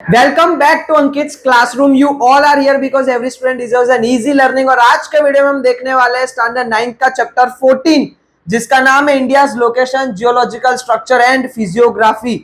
Welcome back to Ankit's classroom. You all are here because every student deserves an easy learning. और आज के video में हम देखने वाले हैं स्टैंडर्ड 9 का चैप्टर 14 जिसका नाम है India's location, geological structure and physiography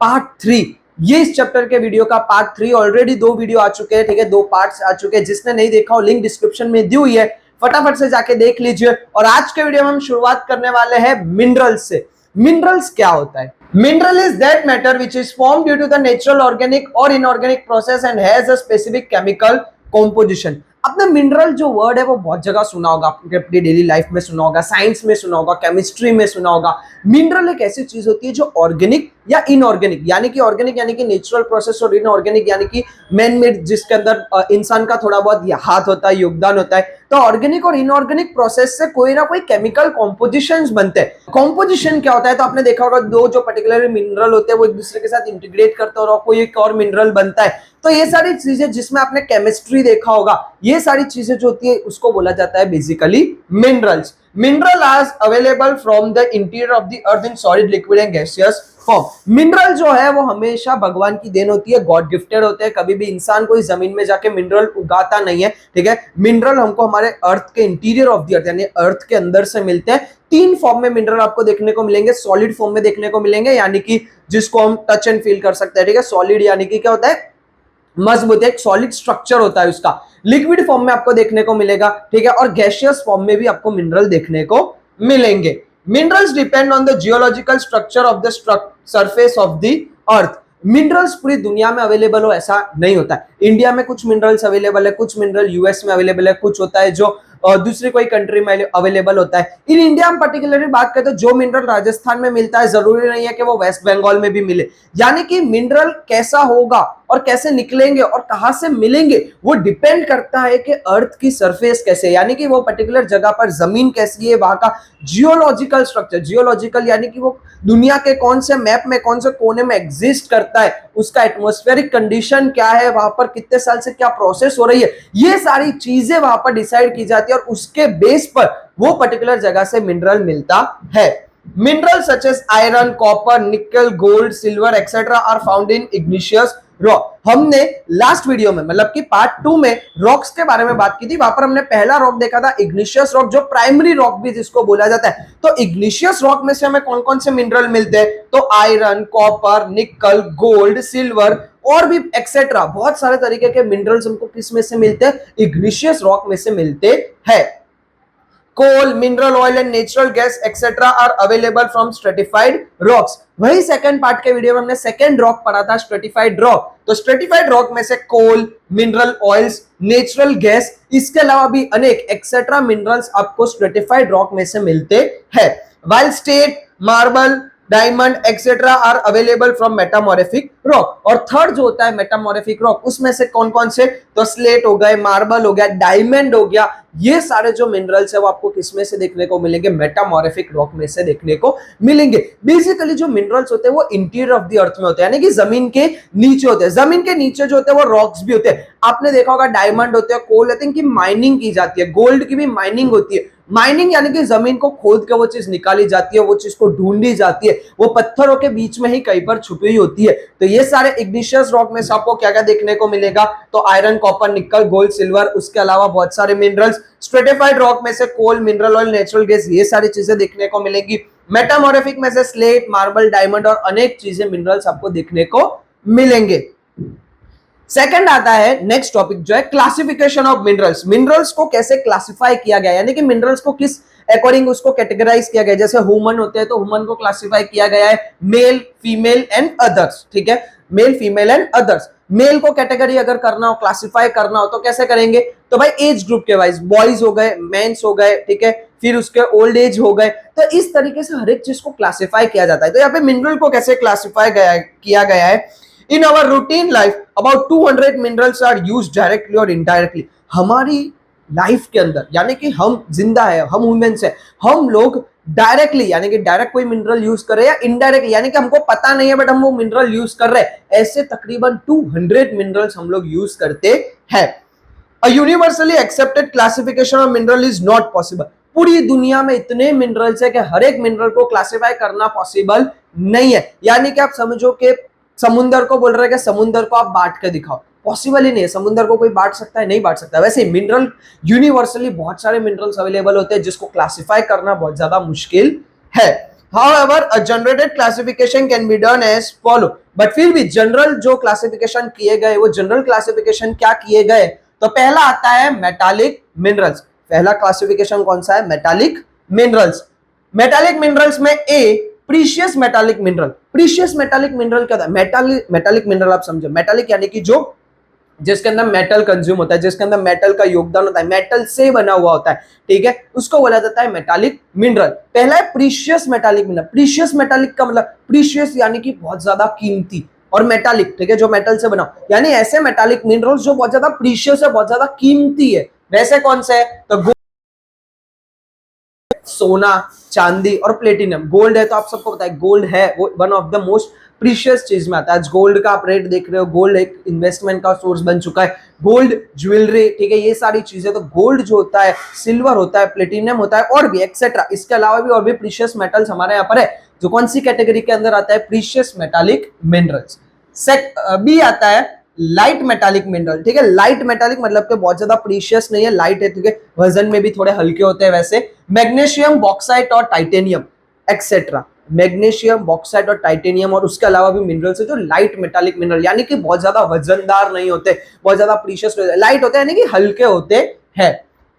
part 3। ये इस चैप्टर के वीडियो का पार्ट 3। ऑलरेडी 2 वीडियो आ चुके हैं, ठीक है, 2 पार्ट्स आ चुके हैं। जिसने नहीं देखा हो लिंक डिस्क्रिप्शन में दी हुई है, फटाफट से जाके देख लीजिए। और आज के वीडियो में हम शुरुआत करने वाले हैं मिनरल्स से। मिनरल्स क्या होता है? Mineral is that matter which is formed due to the natural, organic or inorganic process and has a specific chemical composition. आपने मिनरल जो वर्ड है वो बहुत जगह सुना होगा, आपने अपनी डेली लाइफ में सुना होगा, साइंस में सुना होगा, केमिस्ट्री में सुना होगा। मिनरल एक ऐसी चीज होती है जो ऑर्गेनिक या इनऑर्गेनिक, यानी कि ऑर्गेनिक यानी कि नेचुरल प्रोसेस, और इनऑर्गेनिक यानी कि मैन मेड, जिसके अंदर इंसान का थोड़ा बहुत हाथ होता है, योगदान होता है। तो ऑर्गेनिक और इनऑर्गेनिक प्रोसेस से कोई ना कोई केमिकल कॉम्पोजिशंस बनते हैं। कॉम्पोजिशन क्या होता है? तो आपने देखा होगा दो जो पर्टिकुलर मिनरल होते हैं वो एक दूसरे के साथ इंटीग्रेट करते हैं और कोई एक और मिनरल बनता है। तो ये सारी चीजें जिसमें आपने केमिस्ट्री देखा होगा, ये सारी चीजें जो होती है उसको बोला जाता है basically minerals. Mineral are available from the interior of the earth in solid, liquid and gaseous form. Mineral जो है वो हमेशा भगवान की देन होती है, गॉड गिफ्टेड होते हैं। कभी भी इंसान कोई जमीन में जाके मिनरल उगाता नहीं है, ठीक है। मिनरल हमको हमारे अर्थ के इंटीरियर ऑफ द अर्थ यानी अर्थ के अंदर से मिलते हैं। 3 फॉर्म में मिनरल आपको देखने को मिलेंगे। सॉलिड फॉर्म में देखने को मिलेंगे, यानी कि जिसको हम टच एंड फील कर सकते हैं, ठीक है। सॉलिड यानी कि क्या होता है? मजबूत, एक सॉलिड स्ट्रक्चर होता है उसका। लिक्विड फॉर्म में आपको देखने को मिलेगा, ठीक है। और गैसियस फॉर्म में भी आपको मिनरल देखने को मिलेंगे। Minerals depend on the geological structure of the surface of the earth. Minerals पूरी दुनिया में अवेलेबल हो ऐसा नहीं होता है। इंडिया में कुछ मिनरल्स अवेलेबल है, कुछ मिनरल यूएस में अवेलेबल है, कुछ होता है जो दूसरी कोई कंट्री में अवेलेबल होता है। इन इंडिया में पर्टिकुलरली बात करें तो जो मिनरल राजस्थान में मिलता है जरूरी नहीं है कि वो वेस्ट बंगाल में भी मिले। यानी कि मिनरल कैसा होगा और कैसे निकलेंगे और कहां से मिलेंगे वो डिपेंड करता है कि अर्थ की सरफेस कैसे, यानी कि वो पर्टिकुलर जगह पर जमीन कैसी है, वहां का जियोलॉजिकल स्ट्रक्चर। जियोलॉजिकल यानी कि वो दुनिया के कौन से मैप में, कौन से कोने में एग्जिस्ट करता है, उसका एटमॉस्फेरिक कंडीशन क्या है, वहां पर कितने साल से क्या प्रोसेस हो रही है, ये सारी चीजें वहां पर डिसाइड की जाती है और उसके बेस पर वो पर्टिकुलर जगह से मिनरल मिलता है। Mineral such as iron, copper, nickel, gold, silver etcetera are found in igneous rock. हमने लास्ट वीडियो में मतलब कि पार्ट 2 में रॉक्स के बारे में बात की थी। वहां पर हमने पहला रॉक देखा था इग्निशियस रॉक, जो प्राइमरी रॉक भी जिसको बोला जाता है। तो इग्निशियस रॉक में से हमें कौन कौन से मिनरल मिलते हैं? तो iron, copper, nickel, gold, silver और भी एक्सेट्रा बहुत सारे तरीके के मिनरल्स हमको किस में से मिलते हैं? इग्निशियस रॉक में से मिलते हैं। Coal, mineral oil and natural gas etcetera are available from stratified rocks. वही सेकंड पार्ट के वीडियो में हमने सेकंड रॉक पढ़ा था, स्ट्रेटिफाइड रॉक। तो स्ट्रेटिफाइड रॉक में से coal, mineral oils, natural gas, इसके अलावा भी अनेक एक्सेट्रा मिनरल्स आपको स्ट्रेटिफाइड रॉक में से मिलते हैं। While state, marble, diamond etcetera are available from metamorphic rock. और थर्ड जो होता है मेटामॉर्फिक रॉक, उसमें से कौन कौन से? तो स्लेट हो गए, मार्बल हो गया, डायमंड हो गया। ये सारे जो मिनरल्स है वो आपको किसमें से देखने को मिलेंगे? मेटामॉर्फिक रॉक में से देखने को मिलेंगे। बेसिकली जो मिनरल्स होते हैं वो इंटीरियर ऑफ द अर्थ में होते हैं, यानी कि जमीन के नीचे होते हैं। जमीन के नीचे जो होते हैं वो रॉक्स भी होते हैं। आपने देखा होगा डायमंड होते हैं, कोल होते हैं, की माइनिंग की जाती है, गोल्ड की भी माइनिंग होती है। माइनिंग यानी कि जमीन को खोद के वो चीज निकाली जाती है, वो चीज को ढूंढी जाती है, वो पत्थरों के बीच में ही कहीं पर छुपी हुई होती है। तो ये सारे इग्निशियस रॉक में से आपको क्या क्या देखने को मिलेगा? तो iron, copper, nickel, gold, silver, उसके अलावा बहुत सारे मिनरल्स। स्ट्रेटिफाइड रॉक में से coal, mineral oil, natural gas, ये सारी चीजें देखने को मिलेंगी। मेटामॉर्फिक में से स्लेट, मार्बल, डायमंड और अनेक चीजें, मिनरल्स आपको देखने को मिलेंगे। सेकंड आता है नेक्स्ट टॉपिक जो है क्लासिफिकेशन ऑफ मिनरल्स। मिनरल्स को कैसे क्लासिफाई किया गया, यानी कि मिनरल्स को किस अकॉर्डिंग उसको कैटेगराइज किया गया। जैसे ह्यूमन होते हैं तो ह्यूमन को क्लासिफाई किया गया है मेल, फीमेल एंड अदर्स, ठीक है। Male, female and others. Male को कैटेगरी अगर करना हो, क्लासिफाई करना हो तो कैसे करेंगे? तो भाई एज ग्रुप के वाइज, बॉयज हो गए, मेंस हो गए, ठीक है, फिर उसके ओल्ड एज हो गए। तो इस तरीके से हर एक चीज को क्लासिफाई किया जाता है। तो यहाँ पे मिनरल को कैसे क्लासिफाई किया गया है? In our routine life, about 200 minerals are used directly or indirectly. हमारी लाइफ के अंदर, यानी कि हम जिंदा है, हम ह्यूमंस है, हम लोग डायरेक्टली यानी कि डायरेक्ट कोई मिनरल यूज कर रहे हैं या इनडायरेक्टली यानी कि हमको पता नहीं है बट हम वो मिनरल यूज कर रहे हैं, ऐसे तकरीबन 200 मिनरल्स हम लोग यूज करते हैं। A universally accepted classification of mineral is not possible. पूरी दुनिया में इतने मिनरल्स है कि हर एक मिनरल को क्लासिफाई करना पॉसिबल नहीं है। यानी कि आप समझो कि समुंदर को बोल रहे हैं कि समुंदर को आप बांट के दिखाओ, पॉसिबल ही नहीं है। समुंदर को कोई बांट सकता है? नहीं बांट सकता। वैसे मिनरल यूनिवर्सली बहुत सारे मिनरल्स अवेलेबल होते हैं जिसको क्लासिफाई करना बहुत ज्यादा मुश्किल है। However, a generated classification can be done as follow. But फिर भी जनरल जो क्लासिफिकेशन किए गए वो जनरल क्लासिफिकेशन क्या किए गए? तो पहला आता है मेटालिक मिनरल्स। पहला क्लासिफिकेशन कौन सा है? Metallic minerals. मेटालिक मिनरल्स में a precious metallic mineral. Precious metallic mineral क्या होता है? मेटालिक मिनरल आप समझो, मेटालिक यानी कि जो जिसके अंदर मेटल कंज्यूम होता है, जिसके अंदर मेटल का योगदान होता है, मेटल से बना हुआ होता है, ठीक है, उसको बोला जाता है मेटालिक मिनरल। पहला है precious metallic mineral. Precious metallic का मतलब प्रीशियस यानी कि बहुत ज्यादा कीमती, और मेटालिक, ठीक है, जो मेटल से बना, यानी ऐसे मेटालिक मिनरल्स जो बहुत ज्यादा प्रीशियस है, बहुत ज्यादा कीमती है। वैसे कौन से है? तो सोना, चांदी और प्लेटिनम। गोल्ड है तो आप सबको पता है गोल्ड है वो one of the most precious चीज में आता है। आज गोल्ड का आप रेट देख रहे हो, गोल्ड एक इन्वेस्टमेंट का सोर्स बन चुका है। गोल्ड, ज्वेलरी, ठीक है, ये सारी चीजें। तो गोल्ड जो होता है, सिल्वर होता है, प्लेटिनम होता है और भी एक्सेट्रा। इसके अलावा भी और भी प्रीशियस मेटल्स हमारे यहाँ पर है, जो कौन सी कैटेगरी के अंदर आता है? Precious metallic minerals. बी आता है लाइट मेटालिक मिनरल, ठीक है। लाइट मेटालिक मतलब कि बहुत ज्यादा प्रीशियस नहीं है, लाइट है, ठीक है, वजन में भी थोड़े हल्के होते हैं। वैसे मैग्नीशियम, बॉक्साइट और टाइटेनियम एक्सेट्रा। मैग्नीशियम, बॉक्साइट और टाइटेनियम और उसके अलावा भी मिनरल्स है जो लाइट मेटालिक मिनरल, यानी कि बहुत ज्यादा वजनदार नहीं होते, बहुत ज्यादा प्रीशियस लाइट होते हैं, यानी कि हल्के होते हैं।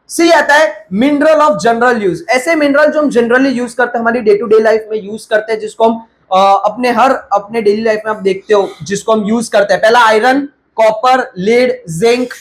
सी आता है मिनरल ऑफ जनरल यूज। ऐसे मिनरल जो हम जनरली यूज करते हैं, हमारी डे टू डे लाइफ में यूज करते हैं, जिसको हम अपने डेली लाइफ में आप देखते हो, जिसको हम यूज करते हैं। पहला iron, copper, lead, zinc,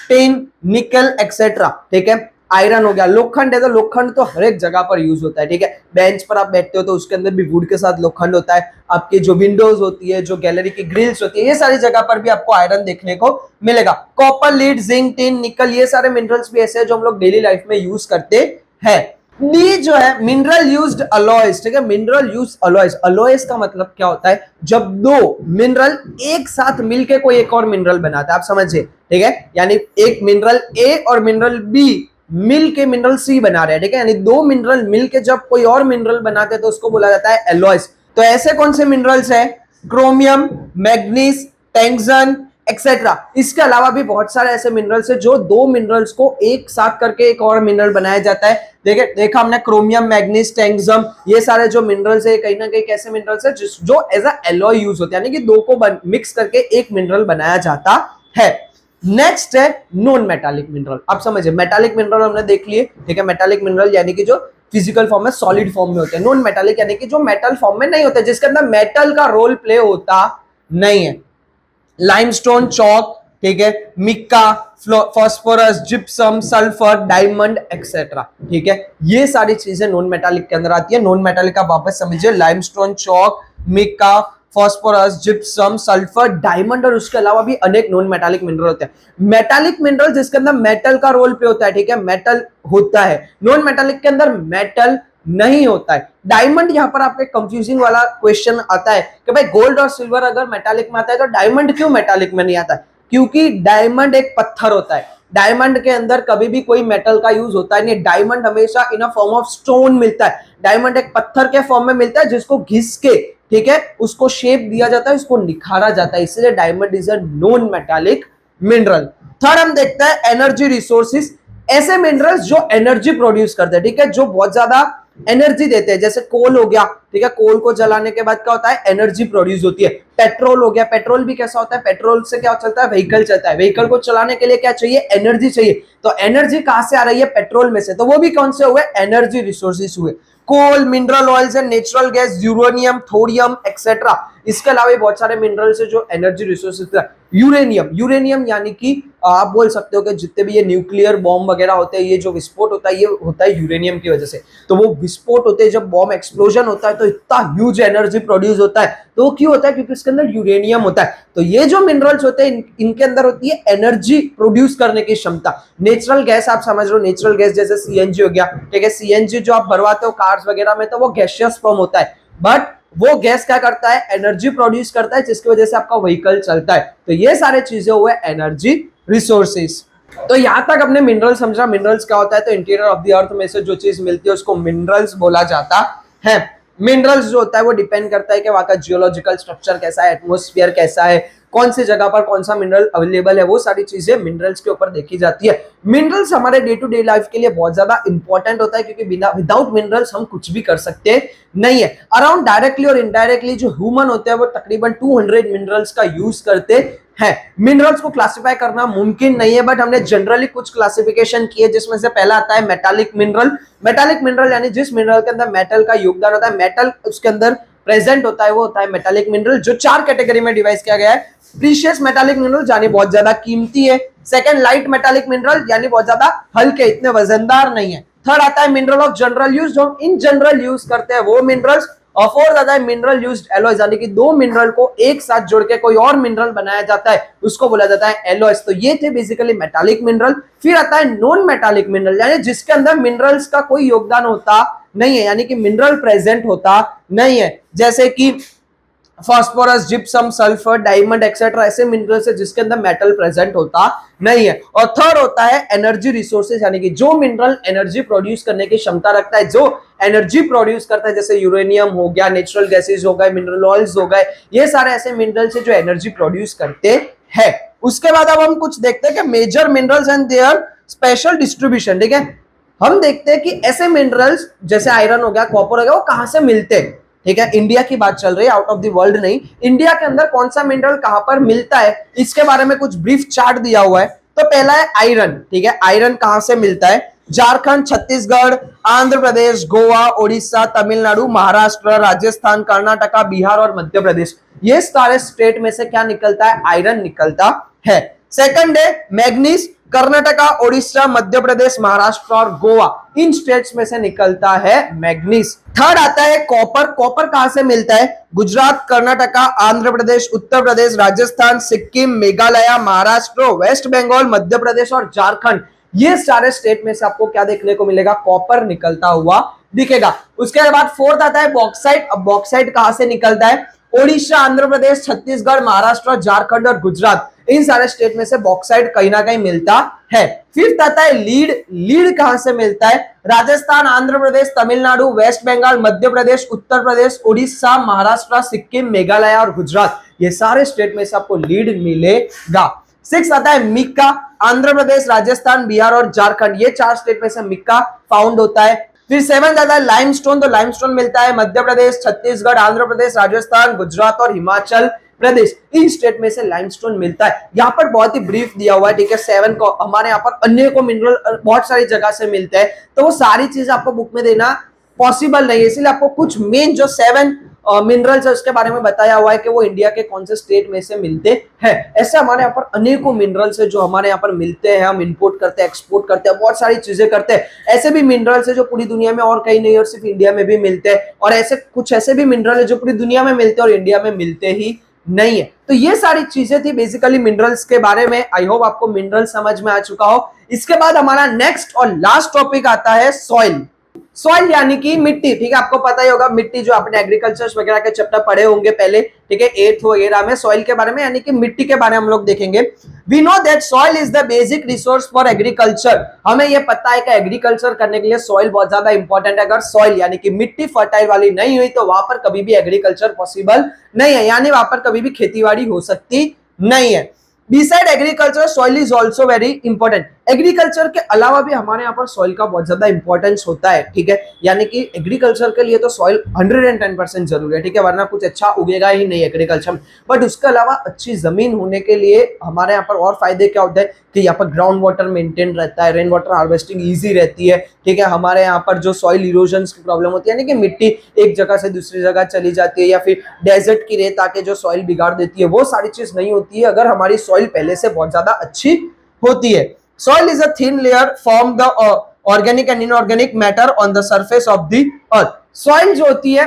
tin, निकल एक्सेट्रा, ठीक है। आयरन हो गया, लोखंड है तो लोखंड तो हर एक जगह पर यूज होता है, ठीक है। बेंच पर आप बैठते हो तो उसके अंदर भी वुड के साथ लोखंड होता है। आपकी जो विंडोज होती है, जो गैलरी की ग्रिल्स होती है, ये सारी जगह पर भी आपको आयरन देखने को मिलेगा। कॉपर, लीड, जिंक, टिन, निकल, ये सारे मिनरल्स भी ऐसे हैं जो हम लोग डेली लाइफ में यूज करते हैं। डी जो है मिनरल यूज्ड अलॉयज, ठीक है। Mineral use alloys. अलॉयज का मतलब क्या होता है? जब दो मिनरल एक साथ मिलके कोई एक और मिनरल बनाता है, आप समझिए, ठीक है। यानी एक मिनरल ए और मिनरल बी मिल के मिनरल सी बना रहे हैं, ठीक है। यानी दो मिनरल मिलके जब कोई और मिनरल बनाते हैं तो उसको बोला जाता है एलॉयज। तो ऐसे कौन से मिनरल्स हैं? Chromium, manganese, tungsten etcetera. इसके अलावा भी बहुत सारे ऐसे मिनरल्स हैं जो दो मिनरल्स को एक साथ करके एक और मिनरल बनाया जाता है। देखा हमने क्रोमियम, मैग्नीज, टैंगस्टन, ये सारे जो मिनरल्स है कहीं ना कहीं कैसे मिनरल्स है जो एज अ एलॉय यूज होते हैं, यानी कि दो को मिक्स करके एक मिनरल बनाया जाता है। नेक्स्ट है नॉन मेटालिक मिनरल। आप समझिए, मेटालिक मिनरल हमने देख लिए, ठीक है। मेटालिक मिनरल यानी कि जो फिजिकल फॉर्म में, सॉलिड फॉर्म में होते हैं। नॉन मेटालिक यानी कि जो मेटल फॉर्म में नहीं होते, जिसके अंदर मेटल का रोल प्ले होता नहीं है। लाइमस्टोन, चौक, ठीक है, mica, phosphorus, gypsum, sulphur, diamond etcetera, ठीक है। ये सारी चीजें नॉन मेटालिक के अंदर आती है। नॉन मेटालिक आप वापस समझिए, लाइमस्टोन, चौक, Mika, phosphorus, gypsum, sulphur, diamond और उसके अलावा भी अनेक नॉन मेटालिक मिनरल होते हैं। मेटालिक मिनरल जिसके अंदर मेटल का रोल प्ले होता है, ठीक है, मेटल होता है। नॉन मेटालिक के अंदर मेटल नहीं होता है। डायमंड, यहां पर आपके कंफ्यूजिंग वाला क्वेश्चन आता है कि भाई गोल्ड और सिल्वर अगर मेटालिक में आता है तो डायमंड क्यों मेटालिक में नहीं आता? क्योंकि डायमंड एक पत्थर होता है। डायमंड के अंदर कभी भी कोई मेटल का यूज होता है नहीं। डायमंड हमेशा इन अ फॉर्म ऑफ स्टोन मिलता है। डायमंड एक पत्थर के फॉर्म में मिलता है जिसको घिस के, ठीक है, उसको शेप दिया जाता है, उसको निखारा जाता है, इसलिए diamond is a non metallic mineral. Third हम देखते हैं एनर्जी रिसोर्सेज। ऐसे मिनरल्स जो एनर्जी प्रोड्यूस करते हैं, ठीक है, जो बहुत ज्यादा एनर्जी देते हैं, जैसे कोल हो गया, ठीक है, कोल को जलाने के बाद क्या होता है? एनर्जी प्रोड्यूस होती है। पेट्रोल हो गया, पेट्रोल भी कैसा होता है? पेट्रोल से क्या चलता है? व्हीकल चलता है। व्हीकल को चलाने के लिए क्या चाहिए? एनर्जी चाहिए। तो एनर्जी कहां से आ रही है? पेट्रोल में से। तो वो भी कौन से हुए? एनर्जी रिसोर्सेज हुए। Coal, mineral oils and natural gas, uranium, thorium etcetera. इसके अलावा बहुत सारे मिनरल्स है जो एनर्जी रिसोर्सेज है। यूरेनियम, यूरेनियम यानी कि आप बोल सकते हो कि जितने भी ये न्यूक्लियर बॉम्ब वगैरह होते हैं, ये जो विस्फोट होता है, ये होता है यूरेनियम की वजह से। तो वो विस्फोट होते हैं, जब बॉम्ब एक्सप्लोजन होता है तो इतना ह्यूज एनर्जी प्रोड्यूस होता है। तो वो क्यों होता है? क्योंकि इसके अंदर यूरेनियम होता है। तो ये जो मिनरल्स होते हैं इनके अंदर होती है एनर्जी प्रोड्यूस करने की क्षमता। नेचुरल गैस आप समझ लो, नेचुरल गैस जैसे सीएनजी हो गया, ठीक है। सीएनजी जो आप भरवाते हो कार्स वगैरह में, तो वो गैसियस फॉर्म होता है, बट वो गैस क्या करता है? एनर्जी प्रोड्यूस करता है, जिसकी वजह से आपका व्हीकल चलता है। तो ये सारे चीजें हुए एनर्जी रिसोर्सेज। तो यहां तक अपने मिनरल समझा। मिनरल्स क्या होता है? तो इंटीरियर ऑफ द अर्थ में से जो चीज मिलती है उसको मिनरल्स बोला जाता है। मिनरल्स जो होता है वो डिपेंड करता है कि वहां का जियोलॉजिकल स्ट्रक्चर कैसा है, एटमोस्फियर कैसा है, कौन सी जगह पर कौन सा मिनरल अवेलेबल है, वो सारी चीजें मिनरल्स के ऊपर देखी जाती है। मिनरल्स हमारे डे टू डे लाइफ के लिए बहुत ज्यादा इंपॉर्टेंट होता है, क्योंकि बिना विदाउट मिनरल्स हम कुछ भी कर सकते नहीं है। अराउंड डायरेक्टली और इनडायरेक्टली जो ह्यूमन होते हैं वो तकरीबन 200 मिनरल्स का यूज करते हैं। मिनरल्स को क्लासिफाई करना मुमकिन नहीं है, बट हमने जनरली कुछ क्लासिफिकेशन की है, जिसमें से पहला आता है मेटालिक मिनरल। मेटालिक मिनरल यानी जिस मिनरल के अंदर मेटल का योगदान होता है, मेटल उसके अंदर प्रेजेंट होता है, वो होता है मेटालिक मिनरल, जो 4 कैटेगरी में डिवाइड किया गया है। प्रीशियस मेटालिक मिनरल यानी बहुत ज्यादा कीमती है। सेकंड, लाइट मेटालिक मिनरल यानी बहुत ज्यादा हल्के, इतने वजनदार नहीं है। थर्ड आता है मिनरल ऑफ जनरल यूज, जो हम इन जनरल यूज करते हैं वो मिनरल्स। और फोर्थ आता है मिनरल यूज्ड एलॉयज, यानी कि दो मिनरल को एक साथ जोड़ के कोई और मिनरल बनाया जाता है, उसको बोला जाता है एलॉयज। तो ये थे बेसिकली मेटालिक मिनरल। फिर आता है नॉन मेटालिक मिनरल, यानी जिसके अंदर मिनरल्स का कोई योगदान होता नहीं है, यानी कि मिनरल प्रेजेंट होता नहीं है, जैसे कि phosphorus, gypsum, sulphur, diamond etcetera, ऐसे मिनरल्स है जिसके अंदर मेटल प्रेजेंट होता नहीं है। और थर्ड होता है एनर्जी रिसोर्सेज, यानी कि जो मिनरल एनर्जी प्रोड्यूस करने की क्षमता रखता है, जो एनर्जी प्रोड्यूस करता है, जैसे यूरेनियम हो गया, नेचुरल गैसेज हो गए, मिनरल ऑयल्स हो गए, ये सारे ऐसे मिनरल्स है जो एनर्जी प्रोड्यूस करते हैं। उसके बाद अब हम कुछ देखते हैं कि major minerals and their special distribution. ठीक है, हम देखते हैं कि ऐसे मिनरल्स जैसे आयरन हो गया, कॉपर हो गया, वो कहां से मिलते हैं। ठीक है, इंडिया की बात चल रही है, आउट ऑफ द वर्ल्ड नहीं। इंडिया के अंदर कौन सा मिनरल कहां पर मिलता है, इसके बारे में कुछ ब्रीफ चार्ट दिया हुआ है। तो पहला है आयरन। ठीक है, आयरन कहां से मिलता है, झारखंड, छत्तीसगढ़, आंध्र प्रदेश, गोवा, ओडिशा, तमिलनाडु, महाराष्ट्र, राजस्थान, कर्नाटका, बिहार और मध्य प्रदेश, ये सारे स्टेट में से क्या निकलता है, आयरन निकलता है। सेकंड है मैग्नीज, कर्नाटका, ओडिशा, मध्य प्रदेश, महाराष्ट्र और गोवा, इन स्टेट्स में से निकलता है मैग्नीज। थर्ड आता है कॉपर। कॉपर कहां से मिलता है, गुजरात, कर्नाटका, आंध्र प्रदेश, उत्तर प्रदेश, राजस्थान, सिक्किम, मेघालय, महाराष्ट्र, वेस्ट बंगाल, मध्य प्रदेश और झारखंड, ये सारे स्टेट में से आपको क्या देखने को मिलेगा, कॉपर निकलता हुआ दिखेगा। उसके बाद फोर्थ आता है बॉक्साइट। अब बॉक्साइट कहां से निकलता है, ओडिशा, आंध्र प्रदेश, छत्तीसगढ़, महाराष्ट्र, झारखंड और गुजरात, इन सारे स्टेट में से बॉक्साइट कहीं ना कहीं मिलता है। फिफ्थ आता है लीड। लीड कहां से मिलता है, राजस्थान, आंध्र प्रदेश, तमिलनाडु, वेस्ट बंगाल, मध्य प्रदेश, उत्तर प्रदेश, उड़ीसा, महाराष्ट्र, सिक्किम, मेघालय और गुजरात, ये सारे स्टेट में से आपको लीड मिलेगा। सिक्स आता है मिक्का। आंध्र प्रदेश, राजस्थान, बिहार और झारखंड, ये 4 स्टेट में से मिक्का फाउंड होता है। फिर 7 आता है लाइमस्टोन। तो लाइमस्टोन मिलता है मध्य प्रदेश, छत्तीसगढ़, आंध्र प्रदेश, राजस्थान, गुजरात और हिमाचल प्रदेश, इन स्टेट में से लाइमस्टोन मिलता है। यहाँ पर बहुत ही ब्रीफ दिया हुआ है। ठीक है, 7 को हमारे यहाँ पर अन्य को मिनरल बहुत सारी जगह से मिलते हैं, तो वो सारी चीज आपको बुक में देना पॉसिबल नहीं है, इसलिए आपको कुछ मेन जो 7 मिनरल्स है उसके बारे में बताया हुआ है कि वो इंडिया के कौन से स्टेट में से मिलते हैं। ऐसे हमारे यहाँ पर अनेकों मिनरल्स है जो हमारे यहाँ पर मिलते हैं, हम इंपोर्ट करते हैं, एक्सपोर्ट करते हैं, बहुत सारी चीजें करते हैं। ऐसे भी मिनरल्स है जो पूरी दुनिया में और कहीं नहीं और सिर्फ इंडिया में भी मिलते हैं, और ऐसे कुछ ऐसे भी मिनरल है जो पूरी दुनिया में मिलते हैं और इंडिया में मिलते ही नहीं है। तो ये सारी चीजें थी बेसिकली मिनरल्स के बारे में। आई होप आपको मिनरल समझ में आ चुका हो। इसके बाद हमारा नेक्स्ट और लास्ट टॉपिक आता है सॉइल। सॉइल यानी कि मिट्टी। ठीक है, आपको पता ही होगा मिट्टी, जो आपने एग्रीकल्चर वगैरह के चैप्टर पढ़े होंगे पहले, ठीक है, 8th वगैरह में सॉइल के बारे में, यानी कि मिट्टी के बारे में हम लोग देखेंगे। We know that soil is the basic resource for agriculture. हमें यह पता है कि एग्रीकल्चर करने के लिए सॉइल बहुत ज्यादा इंपॉर्टेंट है। अगर सॉइल यानी कि मिट्टी फर्टाइल वाली नहीं हुई तो वहां पर कभी भी एग्रीकल्चर पॉसिबल नहीं है, यानी वहां पर कभी भी खेतीबाड़ी हो सकती नहीं है। Beside agriculture, soil is also very important. Agriculture के अलावा भी हमारे यहाँ पर सॉइल का बहुत ज्यादा इंपॉर्टेंस होता है। ठीक है, यानी कि एग्रीकल्चर के लिए तो सॉइल 110% जरूरी है। ठीक है, वरना कुछ अच्छा उगेगा ही नहीं एग्रीकल्चर में। बट उसके अलावा अच्छी जमीन होने के लिए हमारे यहाँ पर और फायदे क्या होते हैं कि यहाँ पर ग्राउंड वाटर मेंटेन रहता है, रेन वाटर हार्वेस्टिंग ईजी रहती है। ठीक है, हमारे यहाँ पर जो सॉइल इरोजन की प्रॉब्लम होती है, यानी कि मिट्टी एक जगह से दूसरी जगह चली जाती है, या फिर डेजर्ट की रेत आके जो सॉइल बिगाड़ देती है, वो सारी चीज नहीं होती है अगर हमारी सॉइल पहले से बहुत ज्यादा अच्छी होती है। Soil is a thin layer form the organic and inorganic matter on the surface of the earth. Soil जो होती है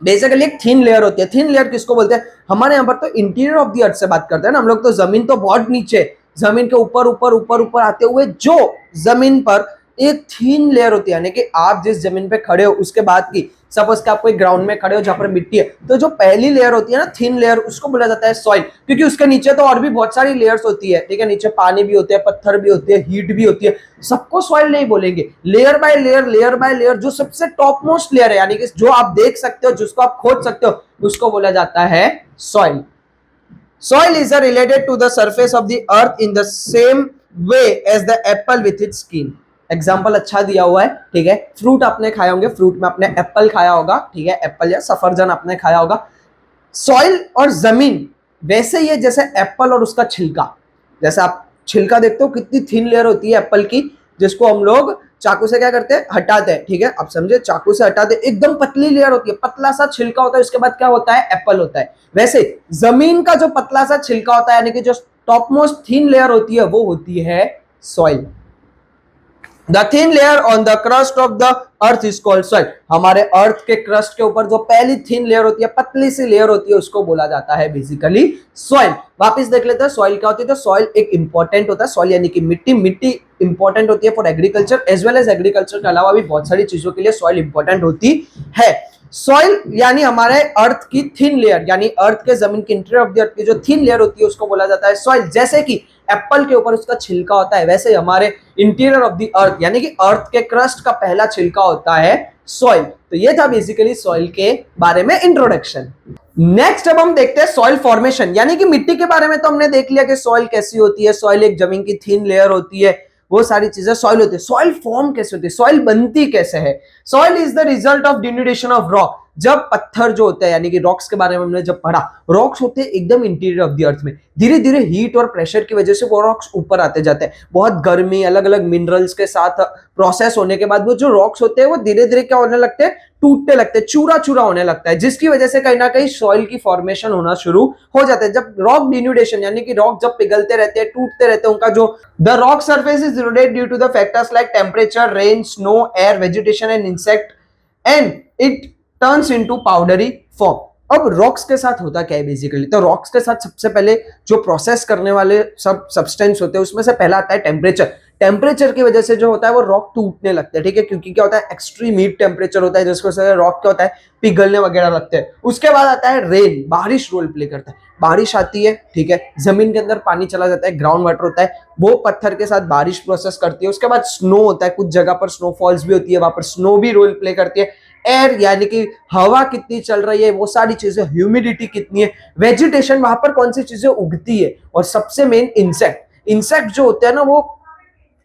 बेसिकली एक थिन लेयर होती है। थिन लेयर किसको बोलते हैं, हमारे यहाँ पर तो इंटीरियर ऑफ द अर्थ से बात करते हैं ना हम लोग, तो जमीन तो बहुत नीचे, जमीन के ऊपर ऊपर ऊपर ऊपर आते हुए जो जमीन पर एक थिन लेयर होती है, यानी कि आप जिस जमीन पे खड़े हो उसके बाद की सपोज कि आप कोई ग्राउंड में खड़े हो जहां पर मिट्टी है, तो जो पहली लेयर होती है ना, थिन लेयर, उसको बोला जाता है सॉइल, क्योंकि उसके नीचे तो और भी बहुत सारी लेयर्स होती है, ठीक है, नीचे पानी भी होते हैं, पत्थर भी होती है, हीट भी होती है, सबको सॉइल नहीं बोलेंगे। लेयर बाय लेयर जो सबसे टॉप मोस्ट लेयर है, यानी कि जो आप देख सकते हो, जिसको आप खोद सकते हो, उसको बोला जाता है soil. Soil is related to the surface of the earth in the same way as the apple with its skin. Example अच्छा दिया हुआ है, ठीक है। फ्रूट आपने खाए होंगे, फ्रूट में आपने एप्पल खाया होगा, ठीक है, एप्पल या सफरजन आपने खाया होगा। सॉइल और जमीन वैसे ही है जैसे एप्पल और उसका छिलका, जैसे आप छिलका देखते हो कितनी थिन लेयर होती है एप्पल की, जिसको हम लोग चाकू से क्या करते हैं, हटाते हैं, ठीक है, आप समझे, चाकू से हटाते हैं, एकदम पतली लेयर होती है, पतला सा छिलका होता है, उसके बाद क्या होता है, एप्पल होता है। वैसे जमीन का जो पतला सा छिलका होता है, यानी कि जो टॉप मोस्ट थिन लेयर होती है, वो होती है soil. The thin layer on the crust of the earth is called soil. हमारे अर्थ के क्रस्ट के ऊपर जो पहली थिन लेयर होती है, पतली सी लेयर होती है, उसको बोला जाता है बेसिकली सॉइल। वापस देख लेते हैं सॉइल क्या होती है। तो सॉइल एक इंपॉर्टेंट होता है, सॉइल यानी कि मिट्टी, मिट्टी इंपॉर्टेंट होती है for agriculture as well as agriculture के अलावा भी बहुत सारी चीजों के लिए सॉइल इंपॉर्टेंट होती है। सॉइल यानी हमारे अर्थ की थिन लेयर, यानी अर्थ के जमीन के इंटीरियर ऑफ द अर्थ की जो थिन लेयर होती है, उसको बोला जाता है सॉइल। जैसे कि एप्पल के ऊपर उसका छिलका होता है, वैसे हमारे इंटीरियर ऑफ द अर्थ यानी कि अर्थ के क्रस्ट का पहला छिलका होता है सॉइल। तो ये था बेसिकली सॉइल के बारे में इंट्रोडक्शन। नेक्स्ट अब हम देखते हैं सॉइल फॉर्मेशन, यानी कि मिट्टी के बारे में तो हमने देख लिया कि सॉइल कैसी होती है, सॉइल एक जमीन की थिन लेयर होती है, वो सारी चीजें सॉइल होती है। सॉइल फॉर्म कैसे होती है, सॉइल बनती कैसे है। Soil is the result of denudation of rock. जब पत्थर जो होते हैं, यानी कि रॉक्स के बारे में हमने जब पढ़ा, रॉक्स होते हैं एकदम इंटीरियर ऑफ द अर्थ में, धीरे धीरे हीट और प्रेशर की वजह से वो रॉक्स ऊपर आते जाते हैं, बहुत गर्मी, अलग अलग मिनरल्स के साथ प्रोसेस होने के बाद वो जो रॉक्स होते हैं वो धीरे धीरे क्या होने लगते हैं, टूटने लगते हैं, चूरा चूरा होने लगता है, जिसकी वजह से कहीं ना कहीं सॉइल की फॉर्मेशन होना शुरू हो जाता है। जब रॉक डिन्यूडेशन यानी कि रॉक जब पिघलते रहते हैं, टूटते रहते हैं, उनका जो the rock surface is eroded due to the factors like temperature, rain, snow, air, vegetation and insect and it turns into powdery form. अब रॉक्स के साथ होता क्या है बेसिकली, तो रॉक्स के साथ सबसे पहले जो प्रोसेस करने वाले सब सब्सटेंस होते हैं, उसमें से पहला आता है टेम्परेचर। टेम्परेचर की वजह से जो होता है वो रॉक टूटने लगते हैं, ठीक है, क्योंकि क्या होता है, एक्सट्रीम हीट टेम्परेचर होता है, जिसकी वजह से रॉक क्या होता है, पिघलने वगैरह लगते हैं। उसके बाद आता है रेन, बारिश रोल प्ले करता है, बारिश आती है, ठीक है, जमीन के अंदर पानी चला जाता है, ग्राउंड वाटर होता है, वो पत्थर के साथ बारिश प्रोसेस करती है। उसके बाद स्नो होता है, कुछ जगह पर स्नोफॉल्स भी होती है, वहां पर स्नो भी रोल प्ले करती है। एयर यानी कि हवा कितनी चल रही है, वो सारी चीजें, ह्यूमिडिटी कितनी है, वेजिटेशन वहां पर कौन सी चीजें उगती है, और सबसे मेन इंसेक्ट। इंसेक्ट जो होते हैं ना, वो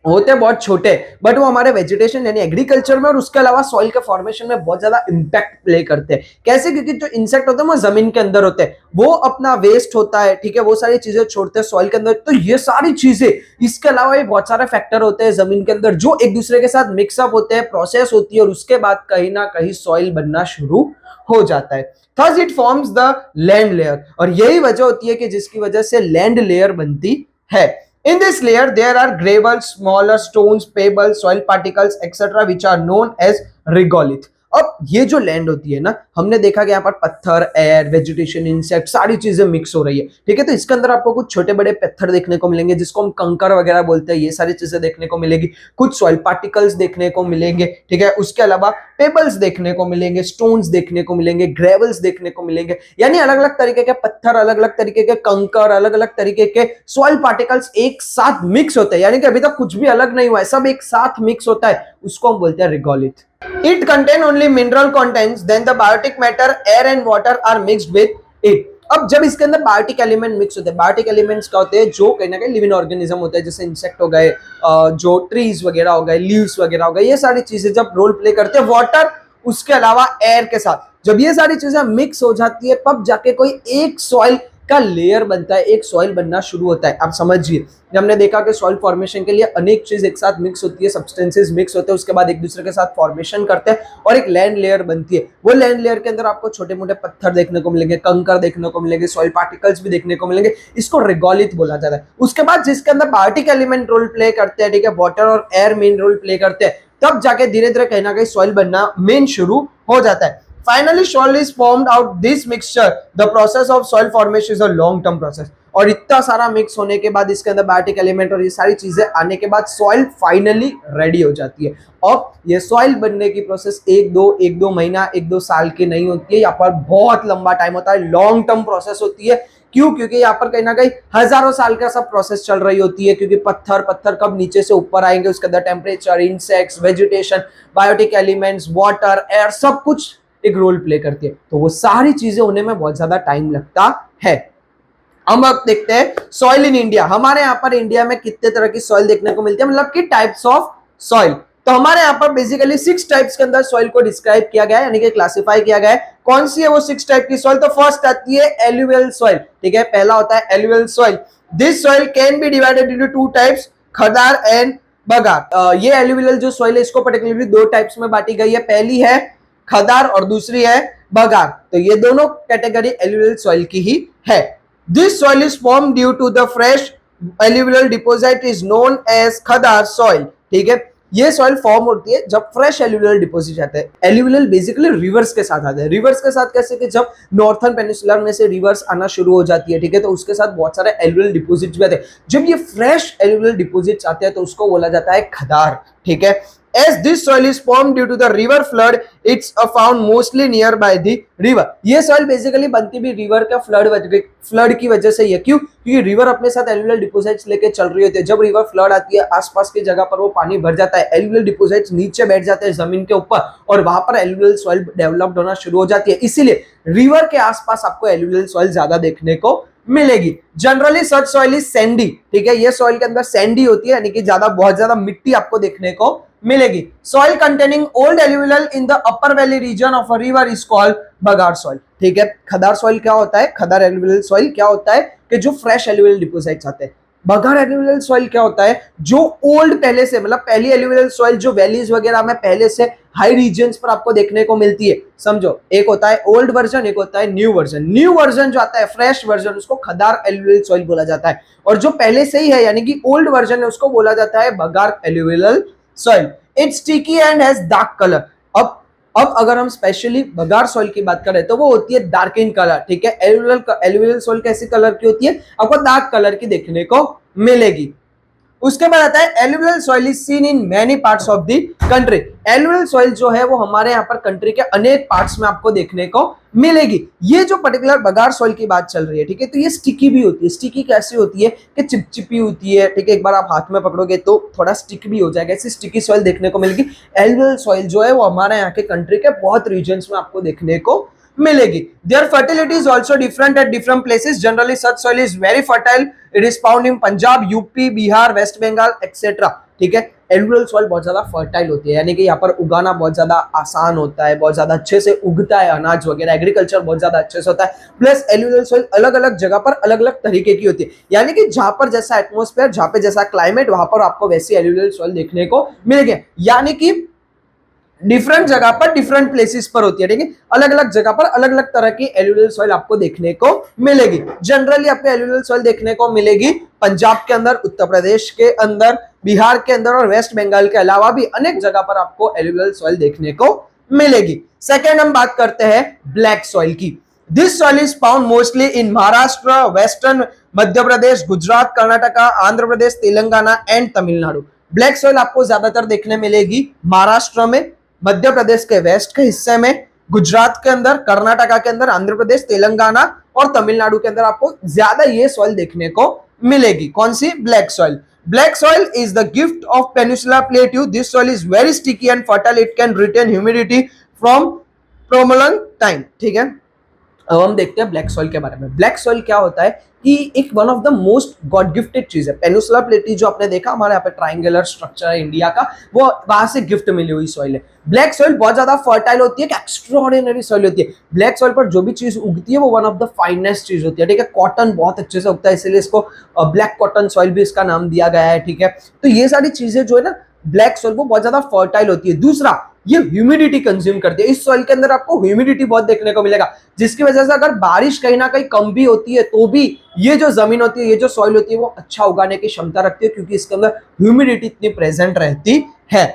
होते हैं बहुत छोटे, बट वो हमारे वेजिटेशन यानी एग्रीकल्चर में और उसके अलावा सॉइल के फॉर्मेशन में बहुत ज्यादा इंपैक्ट प्ले करते हैं। कैसे, क्योंकि जो इंसेक्ट होते हैं वो जमीन के अंदर होते हैं, वो अपना वेस्ट होता है, ठीक है, वो सारी चीजें छोड़ते हैं सॉइल के अंदर। तो ये सारी चीजें, इसके अलावा भी बहुत सारे फैक्टर होते हैं जमीन के अंदर जो एक दूसरे के साथ मिक्सअप होते हैं, प्रोसेस होती है, और उसके बाद कहीं ना कहीं सॉइल बनना शुरू हो जाता है। Thus it forms the land layer, और यही वजह होती है कि जिसकी वजह से लैंड लेयर बनती है। In this layer, there are gravels, smaller stones, pebbles, soil particles, etc., which are known as regolith. अब ये जो लैंड होती है ना, हमने देखा कि यहाँ पर पत्थर, एयर, वेजिटेशन, इंसेक्ट, सारी चीजें मिक्स हो रही है, ठीक है। तो इसके अंदर आपको कुछ छोटे बड़े पत्थर देखने को मिलेंगे, जिसको हम कंकर वगैरह बोलते हैं, ये सारी चीजें देखने को मिलेगी। कुछ सॉइल पार्टिकल्स देखने को मिलेंगे, ठीक है। उसके अलावा पेबल्स देखने को मिलेंगे, स्टोन्स देखने को मिलेंगे, ग्रेवल्स देखने को मिलेंगे, यानी अलग अलग तरीके के पत्थर, अलग अलग तरीके के कंकर, अलग अलग तरीके के सॉइल पार्टिकल्स एक साथ मिक्स होते हैं, यानी कि अभी तक कुछ भी अलग नहीं हुआ है, सब एक साथ मिक्स होता है, उसको हम बोलते हैं regolith. It contain only mineral contents, then the biotic matter, air and water are mixed with it. अब जब इसके अंदर बायोटिक एलिमेंट मिक्स होते हैं, बायोटिक एलिमेंट्स क्या होते हैं, जो कहीं ना कहीं लिविंग ऑर्गेनिज्म होते हैं, जैसे इंसेक्ट हो गए, जो ट्रीज वगैरह हो गए, लीव्स वगैरह हो गए, ये सारी चीजें जब रोल प्ले करते हैं वाटर, उसके अलावा एयर के साथ, जब ये सारी चीजें मिक्स हो जाती है, तब जाके कोई एक सॉइल का लेयर बनता है, एक सॉइल बनना शुरू होता है। आप समझिए, जब हमने देखा कि सॉइल फॉर्मेशन के लिए अनेक चीज एक साथ मिक्स होती है, सब्सटेंसेस मिक्स होते हैं, उसके बाद एक दूसरे के साथ फॉर्मेशन करते हैं और एक लैंड लेयर बनती है। वो लैंड लेयर के अंदर आपको छोटे मोटे पत्थर देखने को मिलेंगे, कंकर देखने को मिलेंगे, सॉइल पार्टिकल्स भी देखने को मिलेंगे, इसको रिगोलिथ बोला जाता है। उसके बाद जिसके अंदर बायोटिक एलिमेंट रोल प्ले करते हैं, ठीक है, वाटर और एयर मेन रोल प्ले करते हैं, तब जाके धीरे धीरे कहीं ना कहीं सॉइल बनना मेन शुरू हो जाता है। Finally, soil is formed out this mixture. The process of soil formation is a long-term process. और इतना सारा मिक्स होने के बाद इसके अंदर बायोटिक एलिमेंट और ये सारी चीजें आने के बाद सॉइल फाइनली रेडी हो जाती है। और ये सॉइल बनने की प्रोसेस एक दो महीना, एक दो साल की नहीं होती है, यहाँ पर बहुत लंबा टाइम होता है, लॉन्ग टर्म प्रोसेस होती है। क्यों? क्योंकि यहाँ पर कहीं ना कहीं हजारों साल का सब प्रोसेस चल रही होती है, क्योंकि पत्थर कब नीचे से ऊपर आएंगे, उसके अंदर temperature, insects, vegetation, biotic elements, water, air, सब कुछ एक रोल प्ले करती है। तो वो सारी चीजें होने में बहुत ज्यादा टाइम लगता है। हम अब देखते हैं सॉइल इन इंडिया। हमारे यहाँ पर इंडिया में कितने तरह की सॉइल देखने को मिलती है, मतलब कि टाइप्स ऑफ सॉइल। तो हमारे यहाँ पर बेसिकली 6 टाइप्स के अंदर सॉइल को डिस्क्राइब किया गया है, यानी कि क्लासिफाई किया गया है। कौन सी है वो 6 टाइप की सॉइल? तो फर्स्ट आती है एलुवियल सॉइल, ठीक है, पहला होता है alluvial soil. This soil can be divided into 2 types, khadar and bagar. ये एलुवियल जो सॉइल है इसको पर्टिकुलरली 2 टाइप्स में बांटी गई है, पहली है खदार और दूसरी है बगार। तो ये दोनों कैटेगरी एलुवियल सॉइल की ही है। This soil is formed due to the fresh alluvial deposit is known as खदार soil, ठीक है। ये सॉइल फॉर्म होती है जब फ्रेश एल्यूवियल डिपोजिट आते हैं। एल्यूवियल बेसिकली रिवर्स के साथ आते हैं। रिवर्स के साथ कैसे कि जब नॉर्थर्न पेनिनसुलर में से रिवर्स आना शुरू हो जाती है, ठीक है, तो उसके साथ बहुत सारे एल्यूवियल डिपोजिट्स भी आते हैं। जब ये फ्रेश एल्यूवियल डिपोजिट्स आते हैं तो उसको बोला जाता है खदार, ठीक है। As this soil is formed due to the river flood, it's found mostly nearby the river. ये soil basically बनती भी रिवर का फ्लड की वजह से है। क्यों? क्योंकि रिवर अपने साथ एल्यूवियल डिपोजिट्स लेके चल रही होती है। जब रिवर फ्लड आती है आसपास की जगह पर वो पानी भर जाता है, एल्यूवियल डिपोजिट्स नीचे बैठ जाते हैं जमीन के ऊपर और वहां पर एल्यूवियल सॉइल डेवलप्ड होना शुरू हो जाती है। इसीलिए रिवर के आसपास आपको एल्यूवियल सॉइल ज्यादा देखने को मिलेगी। Generally such soil is Sandy, ठीक है, ये सॉइल के अंदर सैंडी होती है, यानी कि बहुत ज्यादा मिट्टी आपको देखने को मिलेगी। Soil containing old alluvial in the upper valley region of a river is called bagar soil, ठीक है। खदार सॉइल क्या होता है? खदार एल्यूवियल सॉइल क्या होता है कि जो फ्रेश एल्यूवियल डिपोजिट्स आते हैं। बगार एल्यूवियल सॉइल क्या होता है? जो ओल्ड पहले से, मतलब पहली एल्यूवियल सॉइल जो वैलीज वगैरह में पहले से हाई रीजन्स पर आपको देखने को मिलती है। समझो, एक होता है ओल्ड वर्जन, एक होता है न्यू वर्जन। न्यू वर्जन जो आता है, फ्रेश वर्जन, उसको खदार एल्यूवियल सॉइल बोला जाता है। और जो पहले से ही है यानी कि ओल्ड वर्जन है, उसको बोला जाता है bagar alluvial soil. It's sticky and has dark colour. अब अगर हम स्पेशली बगार सॉइल की बात करें तो वो होती है डार्क इन कलर, ठीक है। एल्यूवियल सॉइल कैसी कलर की होती है? आपको डार्क कलर की देखने को मिलेगी। उसके बाद आता है alluvial soil is seen in many parts of the country. Alluvial soil जो है वो हमारे यहाँ पर कंट्री के अनेक पार्ट्स में आपको देखने को मिलेगी। ये जो पर्टिकुलर बगार सॉइल की बात चल रही है, ठीक है, तो ये स्टिकी भी होती है। स्टिकी कैसी होती है कि चिपचिपी होती है, ठीक है, एक बार आप हाथ में पकड़ोगे तो थोड़ा स्टिक भी हो जाएगा, ऐसी स्टिकी सॉइल देखने को मिलेगी। एल्यूवियल सॉइल जो है वो हमारे यहाँ के कंट्री के बहुत रीजन्स में आपको देखने को मिलेगी। Their fertility is also different at different places. Generally, such soil is very fertile. It is found in Punjab, UP, Bihar, West Bengal etcetera, ठीक है। एल्यूवियल सॉइल बहुत ज्यादा फर्टाइल होती है, यानी कि यहाँ पर उगाना बहुत ज्यादा आसान होता है, बहुत ज्यादा अच्छे से उगता है अनाज वगैरह, एग्रीकल्चर बहुत ज्यादा अच्छे से होता है। प्लस एल्यूवियल सॉइल अलग अलग जगह पर अलग अलग तरीके की होती है, यानी कि जहां पर जैसा एटमोस्फेयर, जहां पे जैसा क्लाइमेट, वहां पर आपको वैसी एल्यूवियल सॉइल देखने को मिलेगी। यानी कि डिफरेंट जगह पर डिफरेंट प्लेसेस पर होती है, ठीक है। अलग अलग जगह पर अलग अलग तरह की एल्यूवियल सॉइल आपको देखने को मिलेगी। जनरली आपको एल्यूवियल सॉइल देखने को मिलेगी पंजाब के अंदर, उत्तर प्रदेश के अंदर, बिहार के अंदर और वेस्ट बंगाल के अलावा भी अनेक जगह पर आपको एल्यूवियल सॉइल देखने को मिलेगी। सेकेंड हम बात करते हैं ब्लैक सॉइल की। This soil is found mostly in Maharashtra, western Madhya Pradesh, Gujarat, Karnataka, Andhra Pradesh, Telangana and Tamil Nadu. Black soil आपको ज्यादातर देखने मिलेगी महाराष्ट्र में, मध्य प्रदेश के वेस्ट के हिस्से में, गुजरात के अंदर, कर्नाटका के अंदर, आंध्र प्रदेश, तेलंगाना और तमिलनाडु के अंदर आपको ज्यादा ये सॉइल देखने को मिलेगी। कौन सी? Black soil. Black soil is the gift of peninsula plateau. This soil is very sticky and fertile. It can retain humidity from prolonged time, ठीक है। अब हम देखते हैं ब्लैक सॉइल के बारे में। ब्लैक सॉइल क्या होता है कि एक one of the most God gifted चीज है। पेनिनसुला प्लेटी जो आपने देखा हमारे यहाँ पे ट्राइंगुलर स्ट्रक्चर है इंडिया का, वो वहां से गिफ्ट मिली हुई सॉइल है। ब्लैक सॉइल बहुत ज्यादा फर्टाइल होती है, एक्स्ट्राऑर्डिनरी सॉइल होती है। ब्लैक सॉइल पर जो भी चीज उगती है वो वन ऑफ द फाइनेस्ट चीज होती है, ठीक है। कॉटन बहुत अच्छे से उगता है, इसलिए इसको ब्लैक कॉटन सॉइल भी इसका नाम दिया गया है, ठीक है। तो ये सारी चीजें जो है ना, ब्लैक सॉइल वो बहुत ज्यादा फर्टाइल होती है। दूसरा, ये ह्यूमिडिटी कंज्यूम करती है। इस सॉइल के अंदर आपको ह्यूमिडिटी बहुत देखने को मिलेगा, जिसकी वजह से अगर बारिश कहीं ना कहीं कम भी होती है तो भी ये जो जमीन होती है, ये जो सॉइल होती है, वो अच्छा उगाने की क्षमता रखती है, क्योंकि इसके अंदर ह्यूमिडिटी इतनी प्रेजेंट रहती है।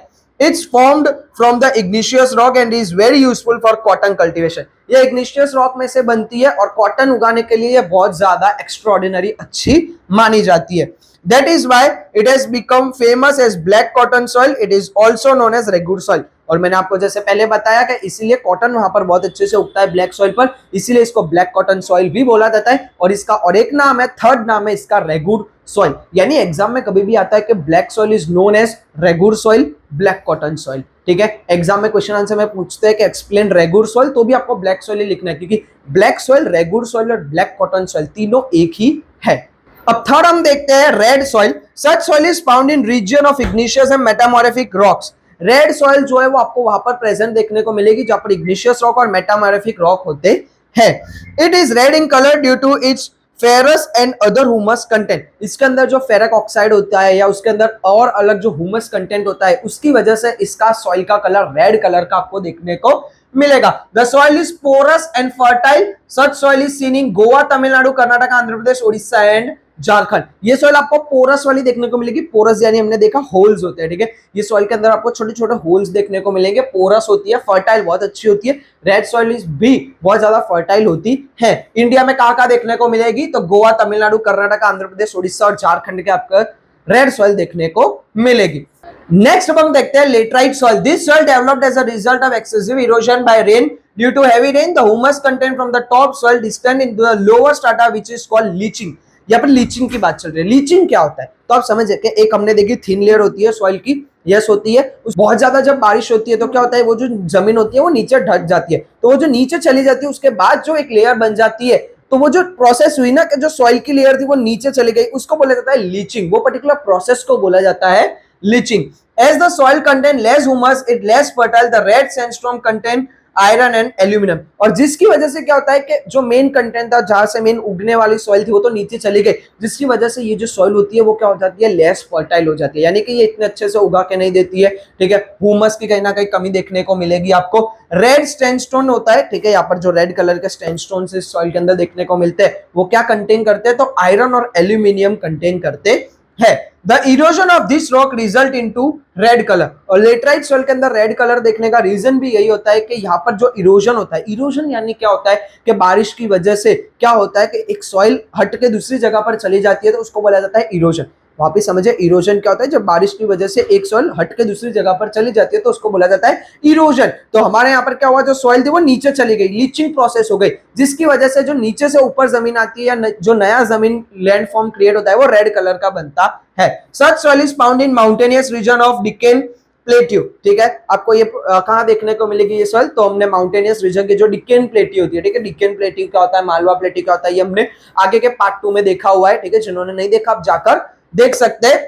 It's formed from the igneous rock and is very useful for cotton cultivation. ये igneous rock में से बनती है और कॉटन उगाने के लिए ये बहुत ज्यादा एक्स्ट्रॉर्डिनरी अच्छी मानी जाती है. That is why it has become famous as black cotton soil. It is also known as regur soil. और मैंने आपको जैसे पहले बताया कि इसीलिए कॉटन वहां पर बहुत अच्छे से उगता है ब्लैक सॉइल पर, इसीलिए इसको ब्लैक कॉटन सॉइल भी बोला जाता है. और इसका और एक नाम है, थर्ड नाम है इसका रेगुर सॉइल. यानी एग्जाम में कभी भी आता है कि black soil is known as regur soil, black cotton soil. ठीक है, एग्जाम में क्वेश्चन आंसर में पूछते हैं कि एक्सप्लेन रेगुर सॉइल, तो भी आपको ब्लैक सॉइल ही लिखना है, क्योंकि ब्लैक सॉइल, रेगुर सॉइल और ब्लैक कॉटन सॉइल तीनों एक ही है. अब थर्ड हम देखते हैं red soil. Such soil is found in region of igneous and metamorphic rocks. Red soil जो है वो आपको वहां पर प्रेजेंट देखने को मिलेगी जहां पर इग्निशियस रॉक और मेटामॉर्फिक रॉक होते हैं. It is red in colour due to its ferrous and other humus content. इसके अंदर जो फेरक ऑक्साइड होता है या उसके अंदर और अलग जो हुमस कंटेंट होता है, उसकी वजह से इसका सॉइल का कलर रेड कलर का आपको देखने को मिलेगा. The soil is porous and fertile. Such soil is seen in Goa, Tamil Nadu, Karnataka, Andhra Pradesh, Orissa and Jharkhand. ये सॉइल आपको पोरस वाली देखने को मिलेगी. पोरस यानी हमने देखा होल्स होते हैं. ठीक है, ये सॉइल के अंदर आपको छोटे छोटे होल्स देखने को मिलेंगे. पोरस होती है, फर्टाइल बहुत अच्छी होती है. रेड सॉइल इज भी बहुत ज्यादा फर्टाइल होती है. इंडिया में कहां देखने को मिलेगी, तो गोवा, तमिलनाडु, कर्नाटक, आंध्र प्रदेश, उड़ीसा और झारखंड के आपको रेड सॉइल देखने को मिलेगी. नेक्स्ट अब हम देखते हैं laterite soil. This soil developed as a result of excessive erosion by rain. Due to heavy rain the humus content from the top soil distend in the lower strata which is called leaching. यहाँ पर leaching की बात चल रही है. Leaching क्या होता है, तो आप समझ सकते हैं. एक हमने देखी थिन लेयर होती है सॉइल की, यस होती है. बहुत ज्यादा जब बारिश होती है तो क्या होता है, वो जो जमीन होती है वो नीचे ढक जाती है. तो वो जो नीचे चली जाती है उसके बाद जो एक लेयर बन जाती है, तो वो जो प्रोसेस हुई ना कि जो सॉइल की लेयर थी वो नीचे चली गई, उसको बोला जाता है लीचिंग. वो पर्टिकुलर प्रोसेस को बोला जाता है leaching. As the soil contain less humus, it less fertile. The red sandstone contain iron and aluminium. और जिसकी वजह से क्या होता है कि जो मेन कंटेंट था, जहां से मेन उगने वाली सॉइल थी, वो तो नीचे चली गई, जिसकी वजह से ये जो सॉइल होती है वो क्या हो जाती है, लेस फर्टाइल हो जाती है. यानी कि ये इतने अच्छे से उगा के नहीं देती है. ठीक है, ह्यूमस की कहीं ना कहीं कमी देखने को मिलेगी आपको. रेड स्टैंडस्टोन होता है. ठीक है, यहाँ पर जो रेड कलर के स्टैंडस्टोन इस सॉइल के अंदर देखने को मिलते हैं, वो क्या कंटेन करते हैं, तो आयरन और एल्यूमिनियम कंटेन करते है. The erosion of this rock result into red color. और लेटराइट सॉइल के अंदर रेड कलर देखने का रीजन भी यही होता है कि यहाँ पर जो इरोजन होता है, इरोजन यानी क्या होता है कि बारिश की वजह से क्या होता है कि एक सॉइल हट के दूसरी जगह पर चली जाती है, तो उसको बोला जाता है इरोजन. वापिस समझे, इरोजन क्या होता है, जब बारिश की वजह से एक सॉइल हट के दूसरी जगह पर चली जाती है तो उसको बोला जाता है इरोजन. तो हमारे यहाँ पर क्या हुआ, जो सॉइल थी वो नीचे चली गई, लीचिंग प्रोसेस हो गई, जिसकी वजह से जो नीचे से ऊपर जमीन आती है या जो नया जमीन लैंड फॉर्म क्रिएट होता है वो रेड कलर का बनता है. Such soil is found in mountainous region of Deccan plateau. ठीक है, आपको ये कहां देखने को मिलेगी ये सॉइल, तो हमने माउंटेनियस रीजन की जो डिकेन प्लेट्यू होती है. ठीक है, डिकेन प्लेट्यू क्या होता है, मालवा प्लेट्यू क्या होता है, ये हमने आगे के पार्ट 2 में देखा हुआ है. ठीक है, जिन्होंने नहीं देखा आप जाकर देख सकते हैं.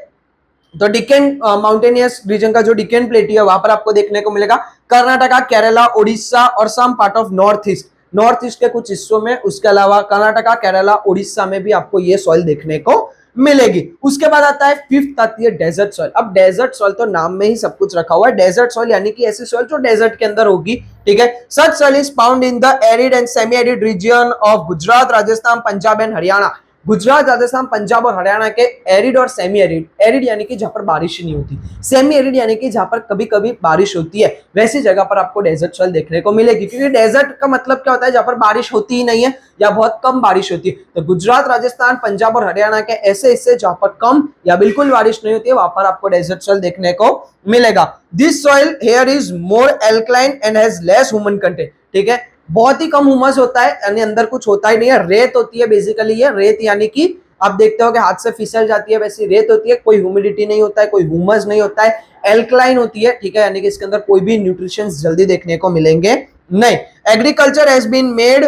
तो डिकेन माउंटेनियस रीजन का जो डिकेन प्लेट्यू है वहां पर आपको देखने को मिलेगा कर्नाटका, केरला, उड़ीसा और some part of north east के कुछ हिस्सों में. उसके अलावा कर्नाटका, केरला, उड़ीसा में भी आपको ये सॉइल देखने को मिलेगी. उसके बाद आता है फिफ्थ आती है डेजर्ट सॉइल. अब डेजर्ट सॉइल तो नाम में ही सब कुछ रखा हुआ है. डेजर्ट सॉइल यानी कि ऐसी सॉइल जो डेजर्ट के अंदर होगी. ठीक है, such soil is found in the arid and semi arid region of Gujarat, Rajasthan, Punjab and Haryana. Gujarat, Rajasthan, Punjab और हरियाणा के एरिड और सेमी एरिड. एरिड यानी कि जहां पर बारिश नहीं होती, सेमी एरिड यानी कि जहां पर कभी कभी बारिश होती है, वैसी जगह पर आपको डेजर्ट सॉइल देखने को मिलेगी. क्योंकि डेजर्ट का मतलब क्या होता है, जहां पर बारिश होती ही नहीं है या बहुत कम बारिश होती है. तो गुजरात, राजस्थान, पंजाब और हरियाणा के ऐसे हिस्से जहां पर कम या बिल्कुल बारिश नहीं होती है, वहां पर आपको डेजर्ट सॉइल देखने को मिलेगा. This soil here is more alkaline and has less human content. ठीक है, बहुत ही कम हुमस होता है, यानी अंदर कुछ होता ही नहीं है. रेत होती है बेसिकली, ये रेत यानी कि आप देखते हो कि हाथ से फिसल जाती है, वैसी रेत होती है. कोई ह्यूमिडिटी नहीं होता है, कोई हुमस नहीं होता है. एल्कलाइन होती है. ठीक है, यानी कि इसके अंदर कोई भी न्यूट्रिशंस जल्दी देखने को मिलेंगे नहीं. Agriculture has been made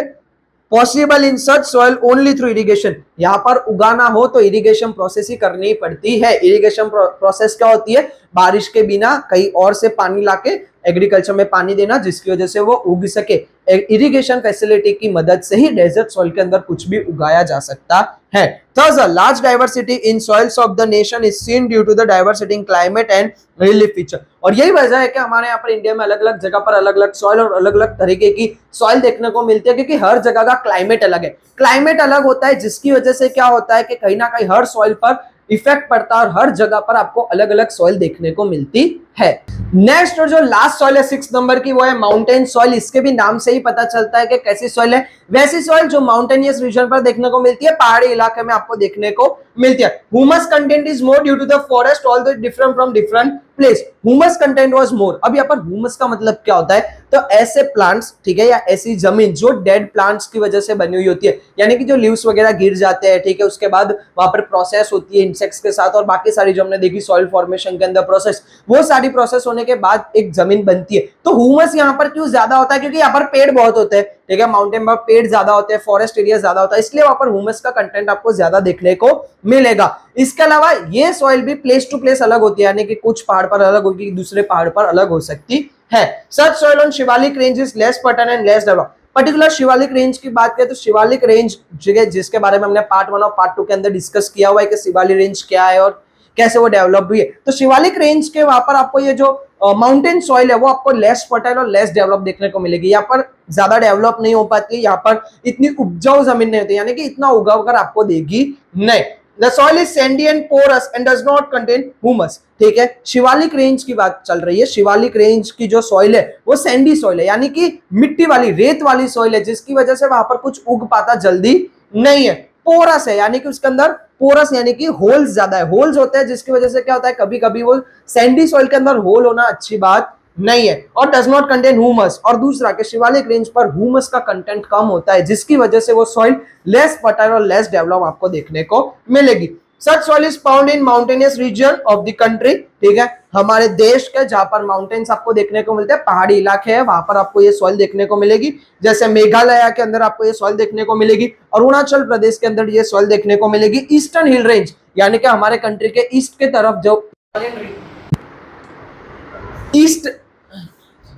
possible in such soil only through irrigation. यहाँ पर उगाना हो तो इरिगेशन प्रोसेस ही करनी पड़ती है. इरिगेशन प्रोसेस क्या होती है, बारिश के बिना कहीं और से पानी लाके एग्रीकल्चर में पानी देना, जिसकी वजह से वो उग सके. इरिगेशन फैसिलिटी की मदद से ही डेजर्ट सॉइल के अंदर कुछ भी उगाया जा सकता है. Thus, a large diversity in soils of the nation is seen due to the diversity in climate and relief feature. और यही वजह है कि हमारे यहाँ पर इंडिया में अलग अलग जगह पर अलग अलग सॉइल और अलग अलग तरीके की सॉइल देखने को मिलती है, क्योंकि हर जगह का क्लाइमेट अलग है. क्लाइमेट अलग होता है, जिसकी वजह से क्या होता है कि कहीं ना कहीं हर सॉइल पर इफेक्ट पड़ता है और हर जगह पर आपको अलग अलग सॉइल देखने को मिलती है। नेक्स्ट और जो लास्ट सॉइल है 6 नंबर की, वो है माउंटेन सॉइल। इसके भी नाम से ही पता चलता है कि कैसी सॉइल है। वैसी सॉइल जो माउंटेनियस रीजन पर देखने को मिलती है, पहाड़ी इलाके में आपको देखने को मिलती है। Humus content is more due to the forest, all the different from different place. Humus content was more. अब यहाँ पर ह्यूमस का मतलब क्या होता है, तो ऐसे प्लांट्स, ठीक है, या ऐसी जमीन जो डेड प्लांट्स की वजह से बनी हुई होती है, यानी कि जो लीव्स वगैरह गिर जाते हैं, ठीक है, उसके बाद वहां पर प्रोसेस होती है इंसेक्ट्स के साथ और बाकी सारी जो हमने देखी सॉइल फॉर्मेशन के अंदर प्रोसेस, वो सारी प्रोसेस होने के बाद एक जमीन बनती है। तो ह्यूमस यहाँ पर क्यों ज्यादा होता है, क्योंकि यहाँ पर पेड़ बहुत होते हैं, ठीक है, माउंटेन पर पेड़ ज्यादा होते हैं, फॉरेस्ट एरिया ज्यादा होता है, इसलिए वहां पर ह्यूमस का कंटेंट आपको ज्यादा देखने को मिलेगा। इसके अलावा ये सॉइल भी प्लेस टू प्लेस अलग होती है, यानी कि कुछ पहाड़ पर अलग होगी, दूसरे पहाड़ पर अलग हो सकती है। Such soil on Shivalik range is less fertile and less develop. Particular Shivalik range की बात करें तो शिवालिक रेंज जगह जिसके बारे में हमने पार्ट 1 और पार्ट 2 के अंदर डिस्कस किया हुआ है कि शिवालिक रेंज क्या है और कैसे वो डेवलप हुई है। तो शिवालिक रेंज के वहां पर आपको ये जो माउंटेन सॉइल है वो आपको लेस फर्टाइल और लेस डेवलप देखने को मिलेगी। यहाँ पर ज्यादा डेवलप नहीं हो पाती है, यहाँ पर इतनी उपजाऊ जमीन नहीं होती, यानी कि इतना उगाव कर आपको देगी नहीं। The soil is sandy and porous and does not contain humus। ठीक है, शिवालिक रेंज की बात चल रही है। शिवालिक रेंज की जो सॉइल है वो सैंडी सॉइल है, यानी कि मिट्टी वाली, रेत वाली सॉइल है, जिसकी वजह से वहां पर कुछ उग पाता जल्दी नहीं है। पोरस है, यानी कि उसके अंदर पोरस यानी कि होल्स ज्यादा है, होल्स होते हैं, जिसकी वजह से क्या होता है, कभी कभी वो सैंडी सॉइल के अंदर होल होना अच्छी बात नहीं है। और डज नॉट कंटेन ह्यूमस, और दूसरा कि शिवालिक रेंज पर ह्यूमस का कंटेंट कम होता है, जिसकी वजह से वो सॉइल लेस फर्टाइल और लेस डेवलप आपको देखने को मिलेगी। Such soil is found in mountainous region of the country. ठीक है, हमारे देश के जहां पर माउंटेन्स आपको देखने को मिलते हैं, पहाड़ी इलाके हैं, वहां पर आपको ये सॉइल देखने को मिलेगी। जैसे मेघालय के अंदर आपको ये सॉइल देखने को मिलेगी, अरुणाचल प्रदेश के अंदर ये सॉइल देखने को मिलेगी। ईस्टर्न हिल रेंज, यानी कि हमारे कंट्री के ईस्ट के तरफ जो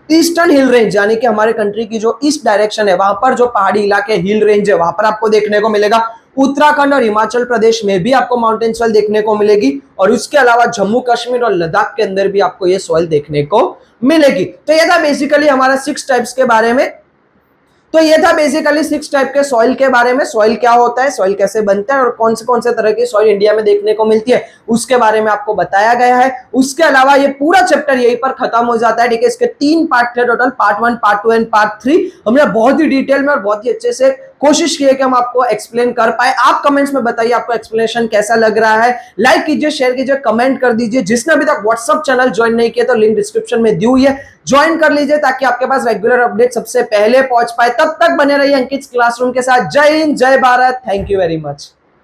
ईस्टर्न हिल रेंज, यानी कि हमारे कंट्री की जो ईस्ट डायरेक्शन है, वहां पर जो पहाड़ी इलाके हिल रेंज है, वहां पर आपको देखने को मिलेगा। उत्तराखंड और हिमाचल प्रदेश में भी आपको माउंटेन सॉइल देखने को मिलेगी, और उसके अलावा जम्मू कश्मीर और लद्दाख के अंदर भी आपको ये सॉइल देखने को मिलेगी। तो ये था बेसिकली हमारा 6 टाइप्स के बारे में। तो ये था बेसिकली 6 टाइप के सॉइल के बारे में। सॉइल क्या होता है, सॉइल कैसे बनता है, और कौन से तरह की सॉइल इंडिया में देखने को मिलती है, उसके बारे में आपको बताया गया है। उसके अलावा ये पूरा चैप्टर यहीं पर खत्म हो जाता है। ठीक है, इसके 3 पार्ट थे total, part 1, part 2 and part 3। हमने बहुत ही डिटेल में और बहुत ही अच्छे से कोशिश की है कि हम आपको एक्सप्लेन कर पाए। आप कमेंट्स में बताइए आपको एक्सप्लेनेशन कैसा लग रहा है। लाइक कीजिए, शेयर कीजिए, कमेंट कर दीजिए। जिसने अभी तक व्हाट्सएप चैनल ज्वाइन नहीं किया तो लिंक डिस्क्रिप्शन में दी हुई है, ज्वाइन कर लीजिए ताकि आपके पास रेगुलर अपडेट सबसे पहले पहुंच पाए। तब तक बने रहिए अंकित क्लासरूम के साथ। जय हिंद, जय Bharat, thank you very much.